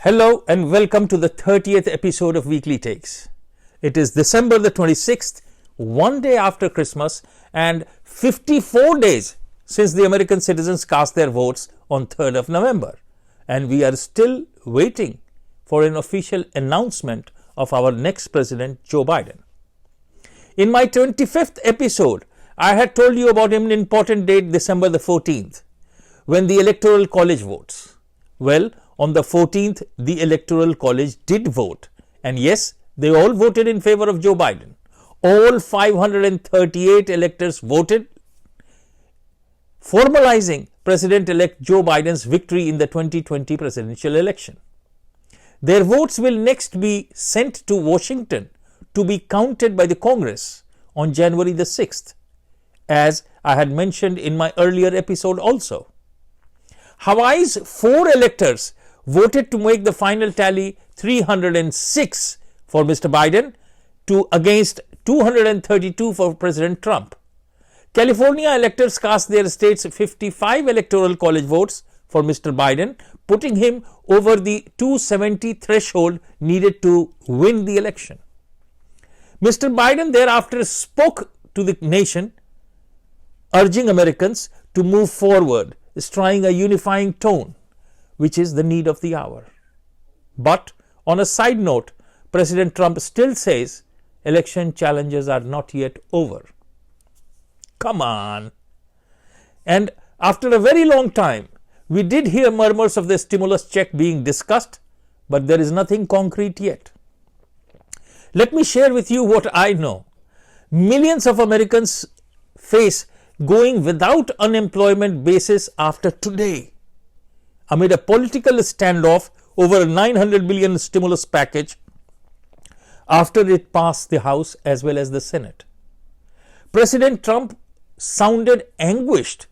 Hello and welcome to the 30th episode of Weekly Takes. It is December the 26th, one day after Christmas and 54 days since the American citizens cast their votes on 3rd of November. And we are still waiting for an official announcement of our next president, Joe Biden. In my 25th episode, I had told you about an important date, December the 14th, when the Electoral College votes. Well, on the 14th, the Electoral College did vote, and yes, they all voted in favor of Joe Biden. All 538 electors voted, formalizing President-elect Joe Biden's victory in the 2020 presidential election. Their votes will next be sent to Washington to be counted by the Congress on January the 6th, as I had mentioned in my earlier episode also. Hawaii's 4 electors voted to make the final tally 306 for Mr. Biden against 232 for President Trump. California electors cast their state's 55 Electoral College votes for Mr. Biden, putting him over the 270 threshold needed to win the election. Mr. Biden thereafter spoke to the nation, urging Americans to move forward, striking a unifying tone, which is the need of the hour. But on a side note, President Trump still says election challenges are not yet over. Come on. And after a very long time, we did hear murmurs of the stimulus check being discussed, but there is nothing concrete yet. Let me share with you what I know. Millions of Americans face going without unemployment basis after today, amid a political standoff over a $900 billion stimulus package after it passed the House as well as the Senate. President Trump sounded anguished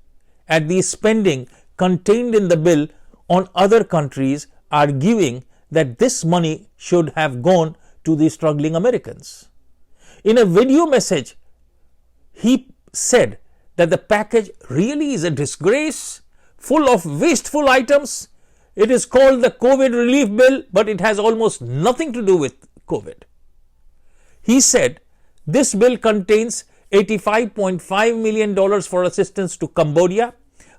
at the spending contained in the bill on other countries, arguing that this money should have gone to the struggling Americans. In a video message, he said that the package really is a disgrace, full of wasteful items. It is called the COVID relief bill, but it has almost nothing to do with COVID. He said this bill contains $85.5 million for assistance to Cambodia,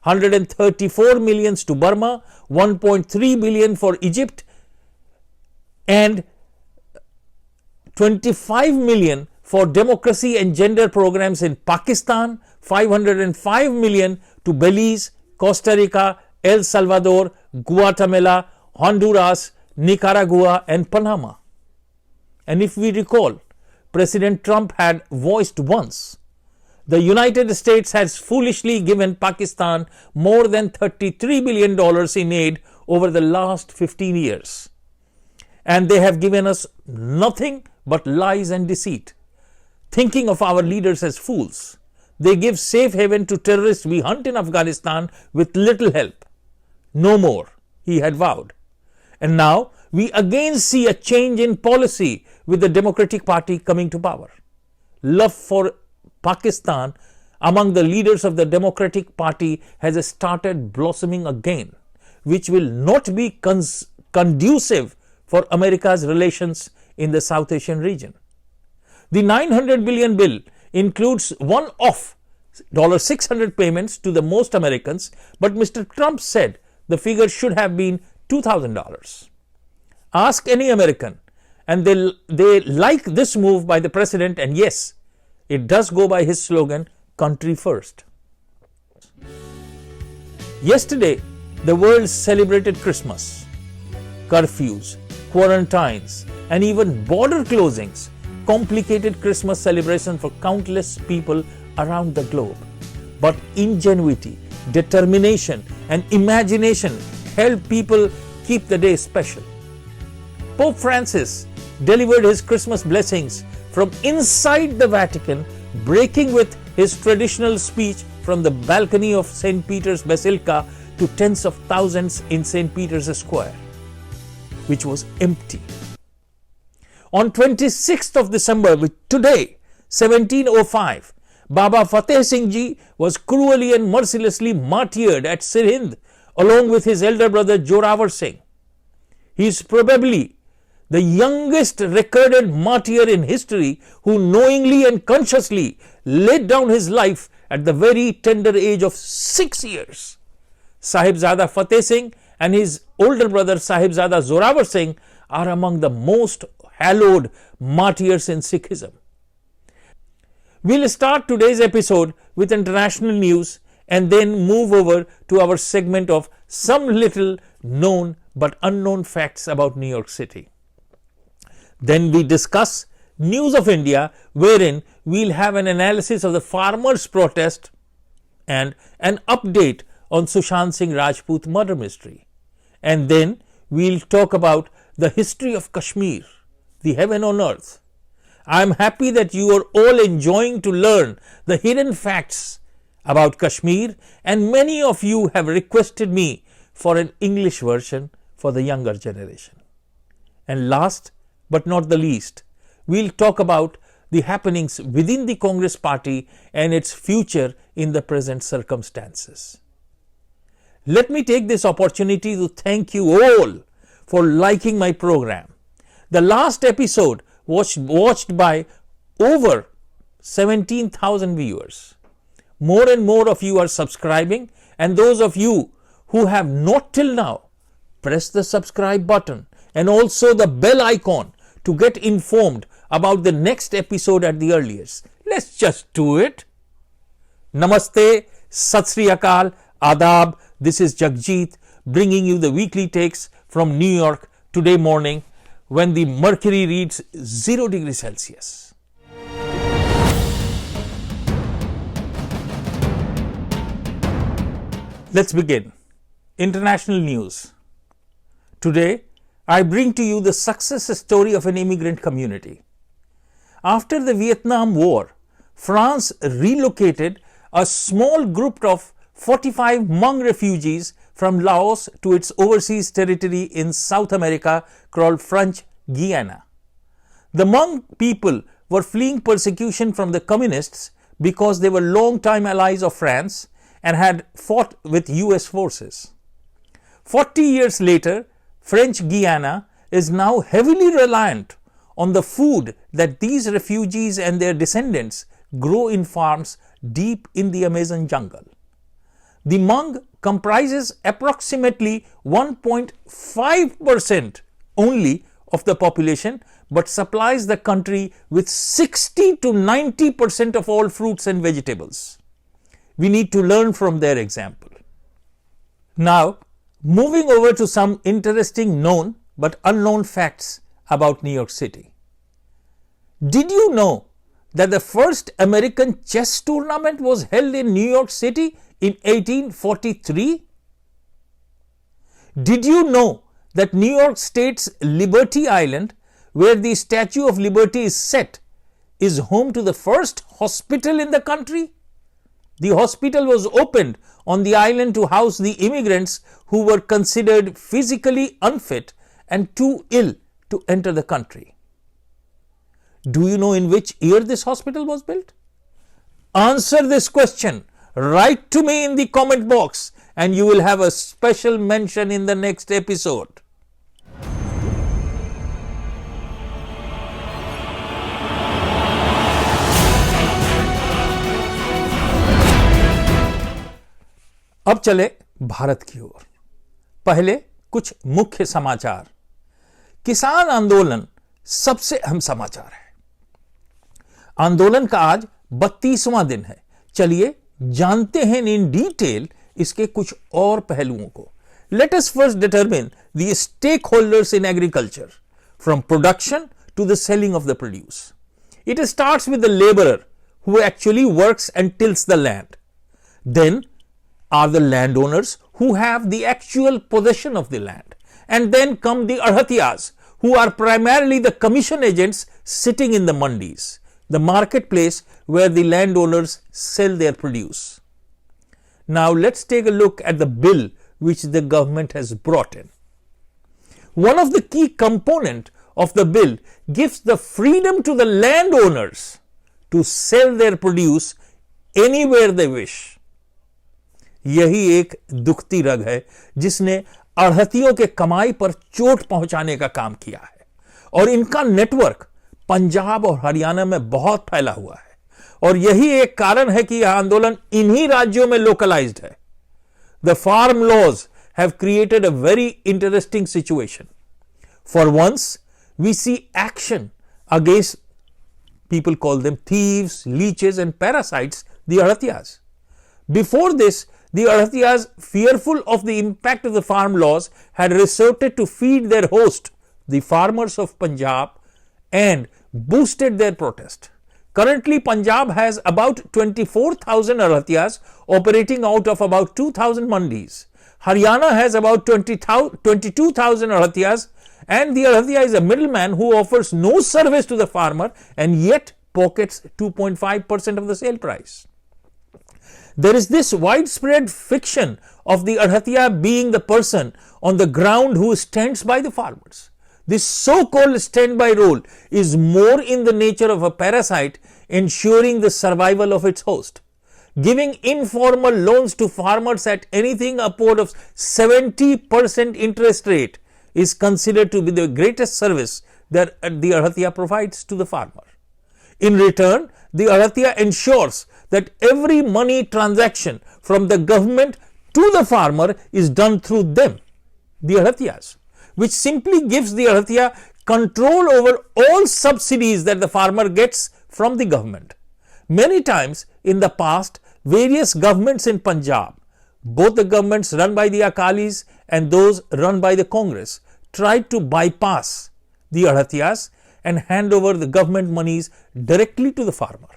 $134 million to Burma, $1.3 billion for Egypt, and $25 million for democracy and gender programs in Pakistan, $505 million to Belize, Costa Rica, El Salvador, Guatemala, Honduras, Nicaragua, and Panama. And if we recall, President Trump had voiced once, the United States has foolishly given Pakistan more than $33 billion in aid over the last 15 years. And they have given us nothing but lies and deceit, thinking of our leaders as fools. They give safe haven to terrorists we hunt in Afghanistan with little help. No more, he had vowed. And now we again see a change in policy with the Democratic Party coming to power. Love for Pakistan among the leaders of the Democratic Party has started blossoming again, which will not be conducive for America's relations in the South Asian region. The $900 billion bill includes one-off $600 payments to the most Americans, but Mr. Trump said the figure should have been $2,000. Ask any American, and they like this move by the president, and yes, it does go by his slogan, country first. Yesterday, the world celebrated Christmas. Curfews, quarantines, and even border closings complicated Christmas celebration for countless people around the globe. But ingenuity, determination, and imagination helped people keep the day special. Pope Francis delivered his Christmas blessings from inside the Vatican, breaking with his traditional speech from the balcony of St. Peter's Basilica to tens of thousands in St. Peter's Square, which was empty. On 26th of December, today, 1705, Baba Fateh Singh Ji was cruelly and mercilessly martyred at Sirhind along with his elder brother Joravar Singh. He is probably the youngest recorded martyr in history who knowingly and consciously laid down his life at the very tender age of 6 years. Sahibzada Fateh Singh and his older brother Sahibzada Zorawar Singh are among the most hallowed martyrs in Sikhism. We'll start today's episode with international news and then move over to our segment of some little known but unknown facts about New York City. Then we discuss News of India, wherein we'll have an analysis of the farmers' protest and an update on Sushant Singh Rajput murder mystery. And then we'll talk about the history of Kashmir, the heaven on earth. I'm happy that you are all enjoying to learn the hidden facts about Kashmir, and many of you have requested me for an English version for the younger generation. And last but not the least, we'll talk about the happenings within the Congress party and its future in the present circumstances. Let me take this opportunity to thank you all for liking my program. The last episode was watched by over 17,000 viewers. More and more of you are subscribing, and those of you who have not till now, press the subscribe button and also the bell icon to get informed about the next episode at the earliest. Let's just do it. Namaste, Sat Sri Akal, Adab. This is Jagjit bringing you the weekly takes from New York today morning when the mercury reads 0 degrees Celsius. Let's begin. International news. Today, I bring to you the success story of an immigrant community. After the Vietnam War, France relocated a small group of 45 Hmong refugees from Laos to its overseas territory in South America called French Guiana. The Hmong people were fleeing persecution from the communists because they were long-time allies of France and had fought with US forces. 40 years later, French Guiana is now heavily reliant on the food that these refugees and their descendants grow in farms deep in the Amazon jungle. The Hmong comprises approximately 1.5% only of the population, but supplies the country with 60 to 90% of all fruits and vegetables. We need to learn from their example. Now, moving over to some interesting known but unknown facts about New York City. Did you know that the first American chess tournament was held in New York City in 1843? Did you know that New York State's Liberty Island, where the Statue of Liberty is set, is home to the first hospital in the country? The hospital was opened on the island to house the immigrants who were considered physically unfit and too ill to enter the country. Do you know in which year this hospital was built? Answer this question. Write to me in the comment box and you will have a special mention in the next episode. अब चले भारत की ओर। पहले कुछ मुख्य समाचार। किसान आंदोलन सबसे अहम समाचार है। आंदोलन का आज 32वां दिन है। चलिए जानते हैं इन डिटेल इसके कुछ और पहलुओं को। Let us first determine the stakeholders in agriculture, from production to the selling of the produce. It starts with the laborer who actually works and tills the land. Then are the landowners who have the actual possession of the land. And then come the arhatiyas, who are primarily the commission agents sitting in the mandis, the marketplace where the landowners sell their produce. Now let's take a look at the bill which the government has brought in. One of the key components of the bill gives the freedom to the landowners to sell their produce anywhere they wish. यही एक दुखती रग है जिसने अड़हतियों के कमाई पर चोट पहुंचाने का काम किया है और इनका नेटवर्क पंजाब और हरियाणा में बहुत फैला हुआ है और यही एक कारण है कि यह आंदोलन इन्हीं राज्यों में लोकलाइज्ड है। The farm laws have created a very interesting situation. For once we see action against people call them thieves, leeches and parasites, the Aratiyas. Before this, the Aratiyas, fearful of the impact of the farm laws, had resorted to feed their host, the farmers of Punjab, and boosted their protest. Currently, Punjab has about 24,000 Aratiyas operating out of about 2,000 mandis. Haryana has about 22,000 Aratiyas, and the Arathiya is a middleman who offers no service to the farmer and yet pockets 2.5% of the sale price. There is this widespread fiction of the Arathiya being the person on the ground who stands by the farmers. This so-called standby role is more in the nature of a parasite ensuring the survival of its host. Giving informal loans to farmers at anything upward of 70% interest rate is considered to be the greatest service that the Arathiya provides to the farmer. In return, the Arathiya ensures that every money transaction from the government to the farmer is done through them, the Arathiyas, which simply gives the Arathiya control over all subsidies that the farmer gets from the government. Many times in the past, various governments in Punjab, both the governments run by the Akalis and those run by the Congress, tried to bypass the Arathiyas and hand over the government monies directly to the farmer.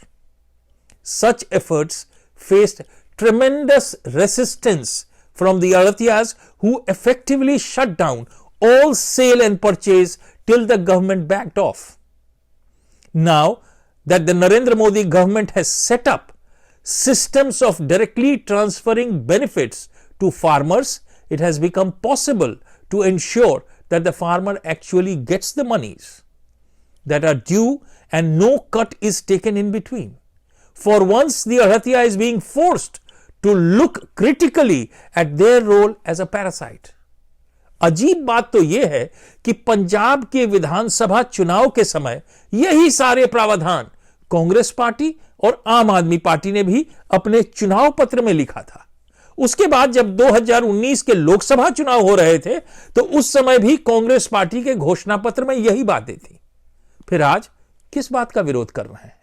Such efforts faced tremendous resistance from the Arathiyas, who effectively shut down all sale and purchase till the government backed off. Now that the Narendra Modi government has set up systems of directly transferring benefits to farmers, it has become possible to ensure that the farmer actually gets the monies that are due and no cut is taken in between. For once, the Arathiya is being forced to look critically at their role as a parasite. अजीब बात तो यह है कि पंजाब के विधानसभा चुनाव के समय यही सारे प्रावधान कांग्रेस पार्टी और आम आदमी पार्टी ने भी अपने चुनाव पत्र में लिखा था। उसके बाद जब 2019 के लोकसभा चुनाव हो रहे थे तो उस समय भी कांग्रेस पार्टी के घोषणा पत्र में यही बातें थी। फिर आज किस बात का विरोध कर रहे हैं?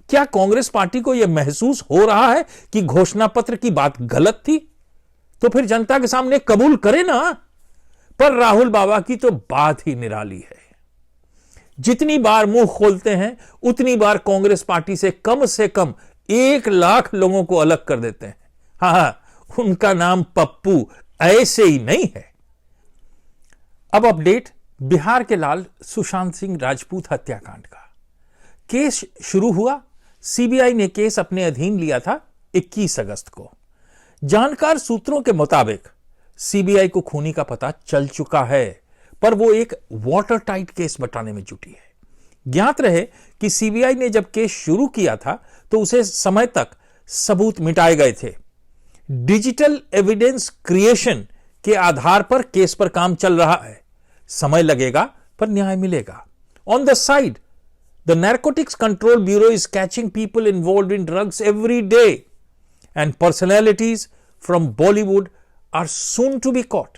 क्या कांग्रेस पार्टी को यह महसूस हो रहा है कि घोषणा पत्र की बात गलत थी? तो फिर जनता के सामने कबूल करे ना। पर राहुल बाबा की तो बात ही निराली है। जितनी बार मुंह खोलते हैं उतनी बार कांग्रेस पार्टी से कम 1 लाख लोगों को अलग कर देते हैं। हाँ, उनका नाम पप्पू ऐसे ही नहीं है। अब अपडेट बिहार के लाल सुशांत सिंह राजपूत हत्याकांड का। केस शुरू हुआ। सीबीआई ने केस अपने अधीन लिया था 21 अगस्त को। जानकार सूत्रों के मुताबिक सीबीआई को खूनी का पता चल चुका है, पर वो एक वाटर टाइट केस बताने में जुटी है। ज्ञात रहे कि सीबीआई ने जब केस शुरू किया था तो उसे समय तक सबूत मिटाए गए थे। डिजिटल एविडेंस क्रिएशन के आधार पर केस पर काम चल रहा है। समय लगेगा पर न्याय मिलेगा। On the side, the narcotics control bureau is catching people involved in drugs every day and personalities from Bollywood are soon to be caught.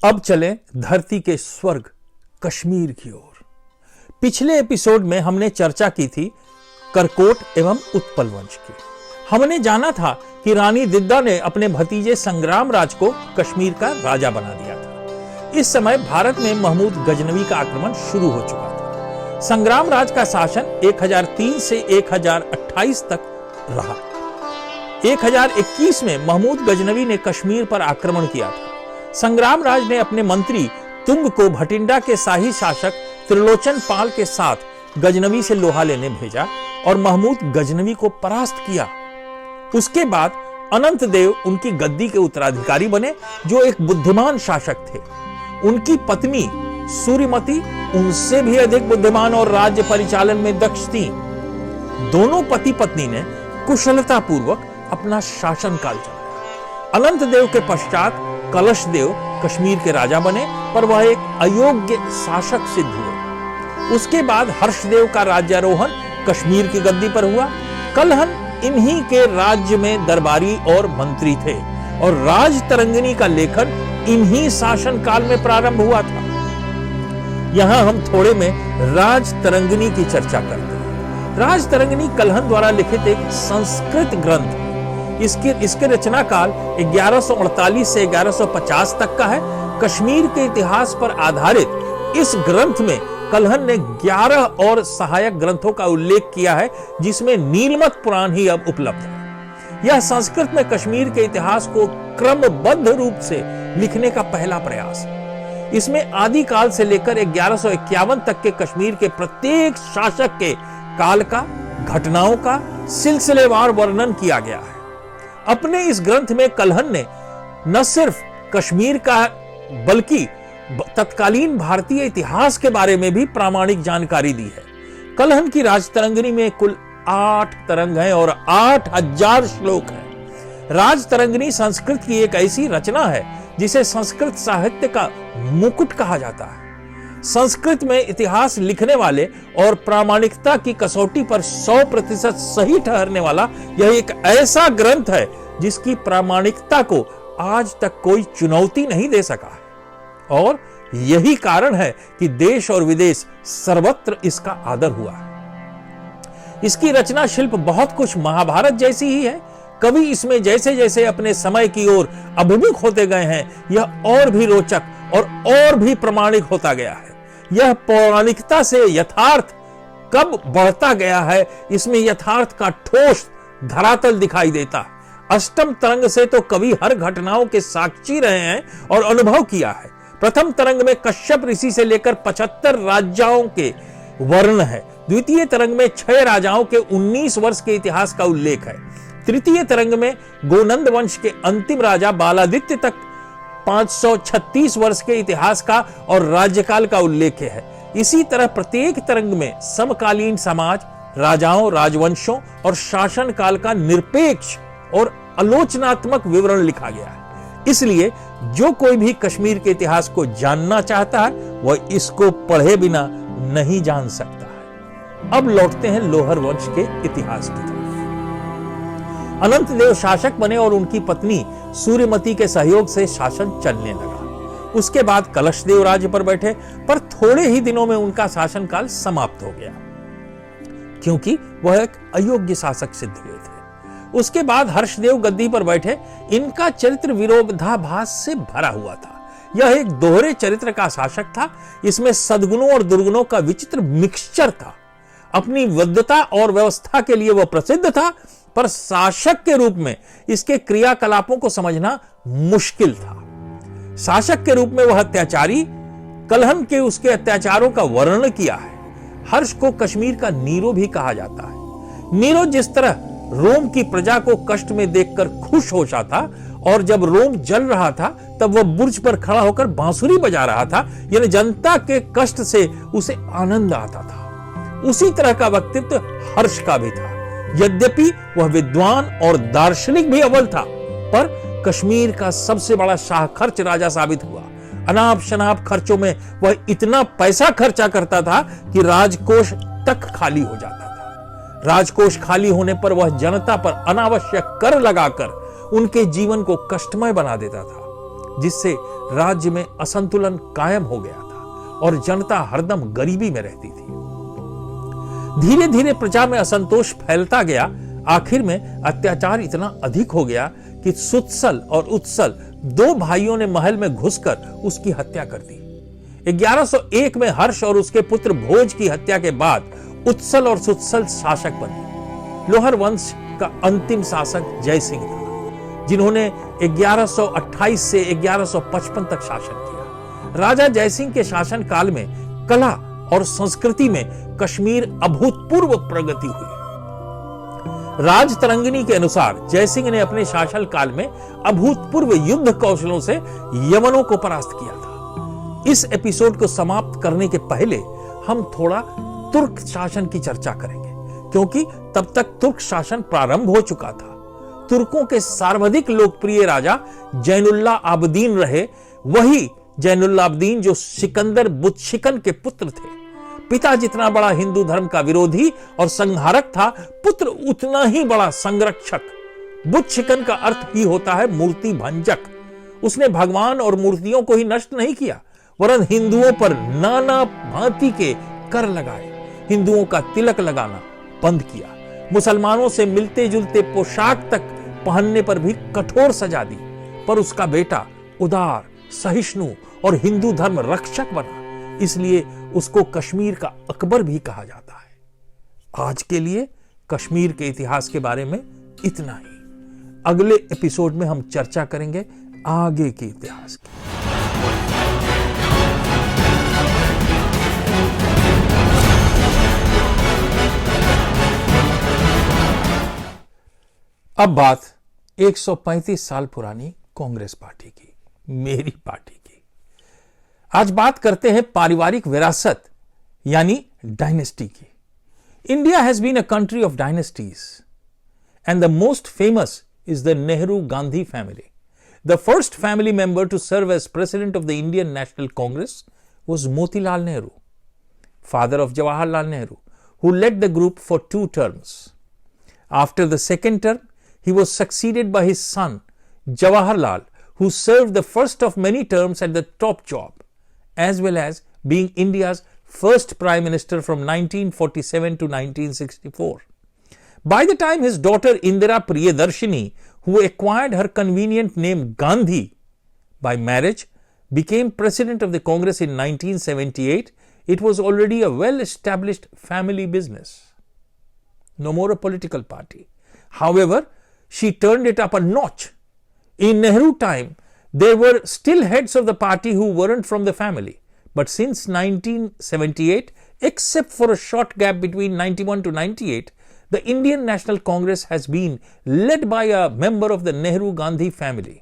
अब चलें धरती के स्वर्ग कश्मीर की ओर। पिछले एपिसोड में हमने चर्चा की थी करकोट एवं उत्पल वंश की। हमने जाना था कि रानी दिद्दा ने अपने भतीजे संग्राम राज को कश्मीर का राजा बना दिया था। इस समय भारत में महमूद गजनवी का आक्रमण शुरू हो चुका था। संग्राम राज का शासन 1003 से 1028 तक रहा। 1021 में महमूद गजनवी ने कश्मीर पर आक्रमण किया था। संग्राम राज ने अपने मंत्री तुंग को भटिंडा के शाही शासक त्रिलोचन पाल के साथ गजनवी से लोहा लेने भेजा और महमूद गजनवी को परास्त किया। उसके बाद अनंत देव उनकी गद्दी के उत्तराधिकारी बने, जो एक बुद्धिमान शासक थे। उनकी पत्नी सूर्यमती उनसे भी अधिक बुद्धिमान और राज्य परिचालन में दक्ष थी। दोनों पति पत्नी ने कुशलता पूर्वक अपना शासनकाल चलाया। अनंत देव के पश्चात कलश देव कश्मीर के राजा बने, पर वह एक अयोग्य शासक सिद्ध हुए। उसके बाद हर्षदेव का राज्यारोहण कश्मीर की गद्दी पर हुआ। कलहन इन्हीं के राज्य में दरबारी और मंत्री थे और राज तरंगिनी का लेखन इन्हीं शासन काल में प्रारंभ हुआ था। यहां हम थोड़े में राज तरंगिनी की चर्चा करते हैं। राज तरंगिनी कलहन द्वारा लिखित एक संस्कृत ग्रंथ है। इसके रचना काल 1148 से 1150 तक का है। कश्मीर के इतिहास पर आधारित इस ग्रंथ में कलहन ने 11 और सहायक ग्रंथों का उल्लेख किया है, जिसमें नीलमत पुराण ही अब उपलब्ध है। यह संस्कृत में कश्मीर के इतिहास को क्रमबद्ध रूप से लिखने का पहला प्रयास है। इसमें आदिकाल से लेकर 1151 तक के कश्मीर के प्रत्येक शासक के काल का, घटनाओं का सिलसिलेवार वर्णन किया गया है। अपने इस ग्रंथ में कलहन ने न सिर्फ कश्मीर का बल्कि तत्कालीन भारतीय इतिहास के बारे में भी प्रामाणिक जानकारी दी है। कलहन की राजतरंगिनी में कुल 8 तरंग हैं और 8000 श्लोक हैं। राजतरंगिनी संस्कृत की एक ऐसी रचना है जिसे संस्कृत साहित्य का मुकुट कहा जाता है। संस्कृत में इतिहास लिखने वाले और प्रामाणिकता की कसौटी पर 100% सही ठहरने वाला यह एक ऐसा ग्रंथ है जिसकी प्रामाणिकता को आज तक कोई चुनौती नहीं दे सका है, और यही कारण है कि देश और विदेश सर्वत्र इसका आदर हुआ है। इसकी रचना शिल्प बहुत कुछ महाभारत जैसी ही है। कवि इसमें जैसे जैसे अपने समय की ओर अभिमुख होते गए हैं, यह और भी रोचक और भी प्रामाणिक होता गया है। यह पौराणिकता से यथार्थ कब बढ़ता गया है, इसमें यथार्थ का ठोस धरातल दिखाई देता है। अष्टम तरंग से तो कवि हर घटनाओं के साक्षी रहे हैं और अनुभव किया है। प्रथम तरंग में कश्यप ऋषि से लेकर 75 राजाओं के वर्ण है। द्वितीय तरंग में 6 राजाओं के 19 वर्ष के इतिहास का उल्लेख है। तृतीय तरंग में गोनंद वंश के अंतिम राजा बालादित्य तक 536 वर्ष के इतिहास का और राज्यकाल का उल्लेख है। इसी तरह प्रत्येक तरंग में समकालीन समाज, राजाओं, राजवंशों और शासन काल का निरपेक्ष और आलोचनात्मक विवरण लिखा गया है। इसलिए जो कोई भी कश्मीर के इतिहास को जानना चाहता है वह इसको पढ़े बिना नहीं जान सकता है। अब लौटते हैं लोहर वंश के इतिहास की तरफ। अनंत देव शासक बने और उनकी पत्नी सूर्यमती के सहयोग से शासन चलने लगा। उसके बाद कलश देव राज्य पर बैठे, पर थोड़े ही दिनों में उनका शासनकाल समाप्त हो गया, क्योंकि वह एक अयोग्य शासक सिद्ध हुए थे। उसके बाद हर्षदेव गद्दी पर बैठे। इनका चरित्र विरोधाभास से भरा हुआ था। यह एक दोहरे चरित्र का शासक था। इसमें सद्गुणों और दुर्गुणों का विचित्र मिक्सचर था। अपनी वैधता और व्यवस्था के लिए वह प्रसिद्ध था, पर शासक के रूप में इसके क्रियाकलापों को समझना मुश्किल था। शासक के रूप में वह अत्याचारी, कलहन के उसके अत्याचारों का वर्णन किया है। हर्ष को कश्मीर का नीरो भी कहा जाता है। नीरो जिस तरह रोम की प्रजा को कष्ट में देखकर खुश होता था और जब रोम जल रहा था तब वह बुर्ज पर खड़ा होकर बांसुरी बजा रहा था, यानी जनता के कष्ट से उसे आनंद आता था, उसी तरह का व्यक्तित्व हर्ष का भी था। यद्यपि वह विद्वान और दार्शनिक भी अव्वल था, पर कश्मीर का सबसे बड़ा शाहखर्च राजा साबित हुआ। अनाप शनाप खर्चों में वह इतना पैसा खर्चा करता था कि राजकोष तक खाली हो जाता था। राजकोष खाली होने पर वह जनता पर अनावश्यक कर लगाकर उनके जीवन को कष्टमय बना देता था, जिससे राज्य में असंतुलन कायम हो गया था और जनता हरदम गरीबी में रहती थी। धीरे धीरे प्रजा में असंतोष फैलता गया। आखिर में अत्याचार इतना अधिक हो गया कि सुत्सल और उत्सल 2 भाइयों ने महल में घुसकर उसकी हत्या कर दी। 1101 में हर्ष और उसके पुत्र भोज की हत्या के बाद उत्सल और सुत्सल शासक बने। लोहर वंश का अंतिम शासक जय सिंह था, जिन्होंने 1128 से 1155 तक शासन किया। राजा जय सिंह के शासन काल में कला और संस्कृति में कश्मीर अभूतपूर्व प्रगति हुई। राजतरंगिनी के अनुसार जय सिंह ने अपने शासन काल में अभूतपूर्व युद्ध कौशलों से यवनों को परास्त किया था। इस एपिसोड को समाप्त करने के पहले हम थोड़ा तुर्क शासन की चर्चा करेंगे, क्योंकि तब तक तुर्क शासन प्रारंभ हो चुका था। तुर्कों के सर्वाधिक लोकप्रिय राजा जैनुल्लाह आबदीन रहे, वही जैनुल्लाह आबदीन जो सिकंदर बुतशिकन के पुत्र थे। पिता जितना बड़ा हिंदू धर्म का विरोधी और संहारक था, पुत्र उतना ही बड़ा संरक्षक। बुतशिकन का अर्थ ही होता है मूर्ति भंजक। उसने भगवान और मूर्तियों को ही नष्ट नहीं किया, वरन हिंदुओं पर नाना भांति के कर लगाए, हिंदुओं का तिलक लगाना बंद किया, मुसलमानों से मिलते जुलते पोशाक तक पहनने पर भी कठोर सजा दी। पर उसका बेटा उदार, सहिष्णु और हिंदू धर्म रक्षक बना, इसलिए उसको कश्मीर का अकबर भी कहा जाता है। आज के लिए कश्मीर के इतिहास के बारे में इतना ही। अगले एपिसोड में हम चर्चा करेंगे आगे के इतिहास की। अब बात 135 साल पुरानी कांग्रेस पार्टी की, मेरी पार्टी की। आज बात करते हैं पारिवारिक विरासत यानी डायनेस्टी की। India has been a country of dynasties and the most famous is the Nehru-Gandhi family. The first family member to serve as president of the Indian National Congress was Motilal Nehru, father of Jawaharlal Nehru, who led the group for 2 terms. After the second term, he was succeeded by his son, Jawaharlal, who served the first of many terms at the top job, as well as being India's first Prime Minister from 1947 to 1964. By the time his daughter Indira Priyadarshini, who acquired her convenient name Gandhi by marriage, became president of the Congress in 1978, it was already a well-established family business. No more a political party. However, she turned it up a notch. In Nehru time, there were still heads of the party who weren't from the family. But since 1978, except for a short gap between 91 to 98, the Indian National Congress has been led by a member of the Nehru-Gandhi family.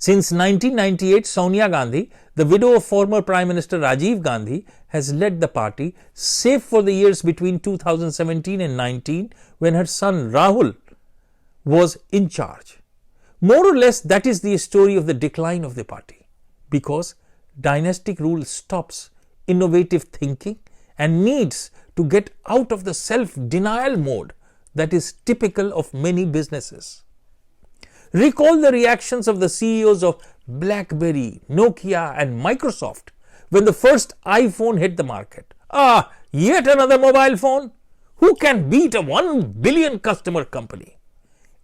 Since 1998, Sonia Gandhi, the widow of former Prime Minister Rajiv Gandhi, has led the party, save for the years between 2017 and 19, when her son Rahul was in charge. More or less, that is the story of the decline of the party, because dynastic rule stops innovative thinking and needs to get out of the self-denial mode that is typical of many businesses. Recall the reactions of the CEOs of BlackBerry, Nokia and Microsoft when the first iPhone hit the market. Ah, yet another mobile phone? Who can beat a 1 billion customer company?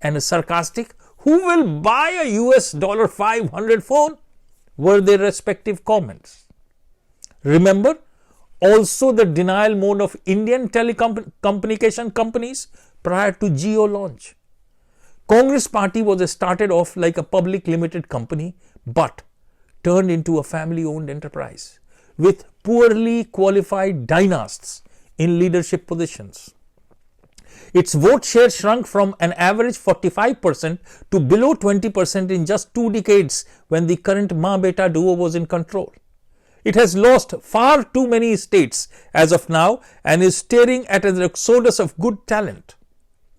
And a sarcastic, who will buy a US $500 phone? Were their respective comments. Remember also the denial mode of Indian telecommunication companies prior to Jio launch. Congress party was started off like a public limited company but turned into a family owned enterprise with poorly qualified dynasts in leadership positions. Its vote share shrunk from an average 45% to below 20% in just 2 decades when the current Ma-Beta duo was in control. It has lost far too many states as of now and is staring at an exodus of good talent.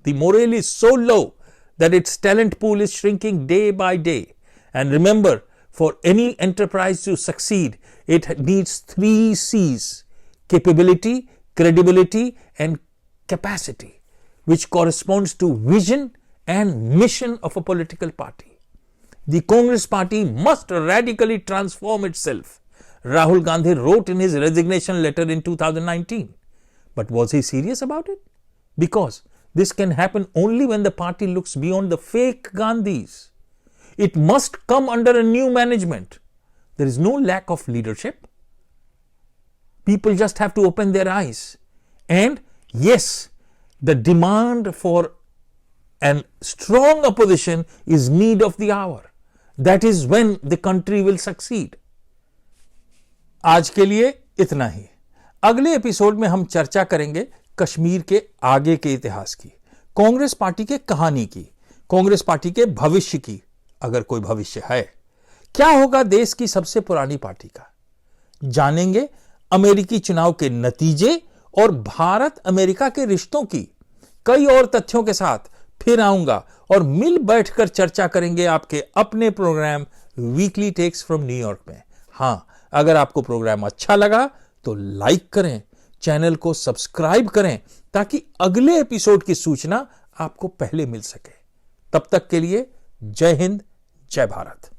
The morale is so low that its talent pool is shrinking day by day. And remember, for any enterprise to succeed, it needs 3 C's: capability, credibility and capacity, which corresponds to vision and mission of a political party. The Congress party must radically transform itself. Rahul Gandhi wrote in his resignation letter in 2019. But was he serious about it? Because this can happen only when the party looks beyond the fake Gandhis. It must come under a new management. There is no lack of leadership. People just have to open their eyes. And yes, the demand for a strong opposition is need of the hour. That is when the country will succeed. आज के लिए इतना ही। अगले episode में हम चर्चा करेंगे कश्मीर के आगे के इतिहास की, कांग्रेस पार्टी के कहानी की, कांग्रेस पार्टी के भविष्य की, अगर कोई भविष्य है। क्या होगा देश की सबसे पुरानी पार्टी का? जानेंगे अमेरिकी चुनाव के नतीजे और भारत अमेरिका के रिश्तों की कई और तथ्यों के साथ फिर आऊंगा और मिल बैठकर चर्चा करेंगे आपके अपने programme weekly takes from New York में। हां, अगर आपको प्रोग्राम अच्छा लगा तो लाइक करें, चैनल को सब्सक्राइब करें ताकि अगले एपिसोड की सूचना आपको पहले मिल सके। तब तक के लिए जय हिंद, जय भारत।